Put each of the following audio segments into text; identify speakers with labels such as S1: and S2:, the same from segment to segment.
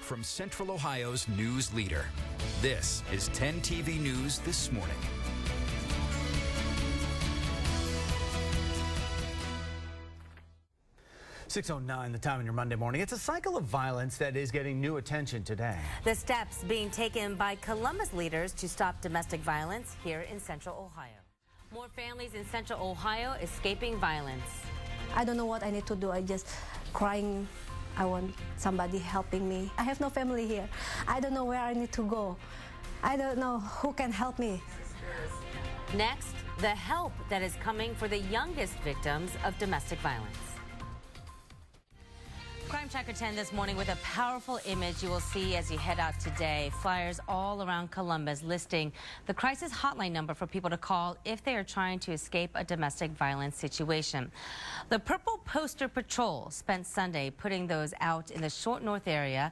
S1: from Central Ohio's news leader. This is 10 TV News This Morning.
S2: .09, the time in your Monday morning. It's a cycle of violence that is getting new attention today.
S3: The steps being taken by Columbus leaders to stop domestic violence here in Central Ohio. More families in Central Ohio escaping violence.
S4: I don't know what I need to do. I just crying. I want somebody helping me. I have no family here. I don't know where I need to go. I don't know who can help me.
S3: Next, the help that is coming for the youngest victims of domestic violence. Crime Tracker 10 this morning with a powerful image you will see as you head out today. Flyers all around Columbus listing the crisis hotline number for people to call if they are trying to escape a domestic violence situation. The Purple Poster Patrol spent Sunday putting those out in the Short North area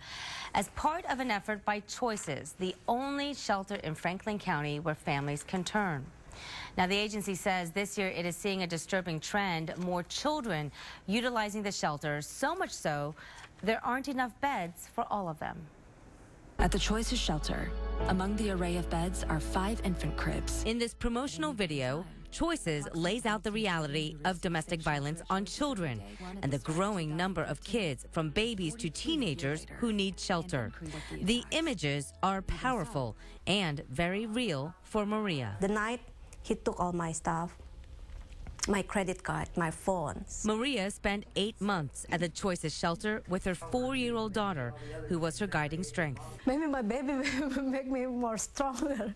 S3: as part of an effort by Choices, the only shelter in Franklin County where families can turn. Now, the agency says this year it is seeing a disturbing trend, more children utilizing the shelter, so much so there aren't enough beds for all of them.
S5: At the Choices shelter, among the array of beds are 5 infant cribs.
S3: In this promotional video, Choices lays out the reality of domestic violence on children and the growing number of kids, from babies to teenagers, who need shelter. The images are powerful and very real for Maria.
S4: The night he took all my stuff, my credit card, my phones.
S3: Maria spent 8 months at the Choices shelter with her 4-year-old daughter, who was her guiding strength.
S4: Maybe my baby will make me more stronger.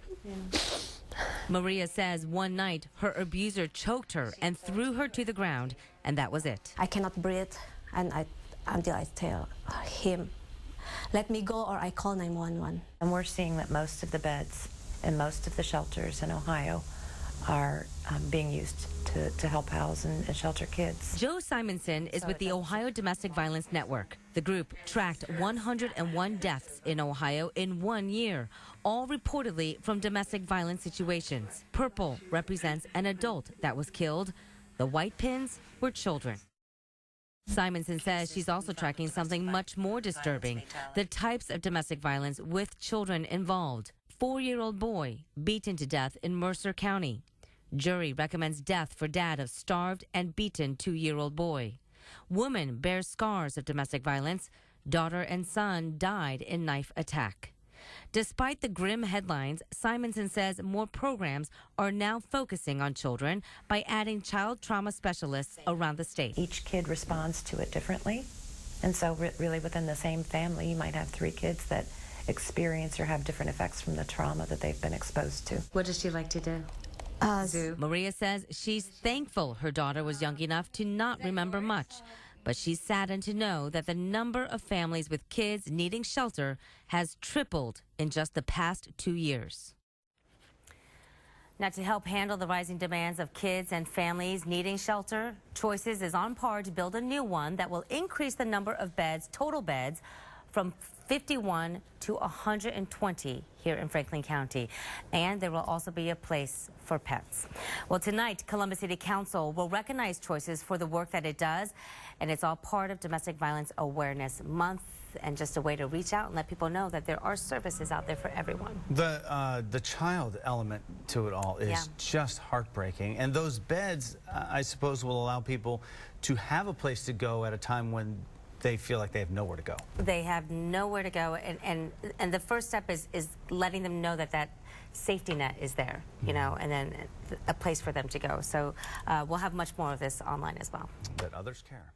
S3: Maria says one night her abuser choked her and threw her to the ground, and that was it.
S4: I cannot breathe, and until I tell him, let me go, or I call 911.
S6: And we're seeing that most of the beds in most of the shelters in Ohio are being used to help house and shelter kids.
S3: Joe Simonson is with the Ohio Domestic Violence Network. The group tracked 101 deaths in Ohio in 1 year, all reportedly from domestic violence situations. Purple represents an adult that was killed. The white pins were children. Simonson says she's also tracking something much more disturbing, the types of domestic violence with children involved. 4-year-old boy beaten to death in Mercer County. Jury recommends death for dad of starved and beaten 2-year-old boy. Woman bears scars of domestic violence. Daughter and son died in knife attack. Despite the grim headlines, Simonson says more programs are now focusing on children by adding child trauma specialists around the state.
S6: Each kid responds to it differently. And so really within the same family, you might have 3 kids that experience or have different effects from the trauma that they've been exposed to.
S3: What does she like to do? Maria says she's thankful her daughter was young enough to not remember much, but she's saddened to know that the number of families with kids needing shelter has tripled in just the past 2 years. Now, to help handle the rising demands of kids and families needing shelter, Choices is on par to build a new one that will increase the number of beds, total beds, from 51 to 120 here in Franklin County. And there will also be a place for pets. Well, tonight, Columbus City Council will recognize Choices for the work that it does, and it's all part of Domestic Violence Awareness Month, and just a way to reach out and let people know that there are services out there for everyone.
S2: The child element to it all is just heartbreaking, and those beds, I suppose, will allow people to have a place to go at a time when they feel like they have nowhere to go. They have nowhere to go, and the first step is letting them know that that safety net is there, you know, and then a place for them to go. So we'll have much more of this online as well. That others care.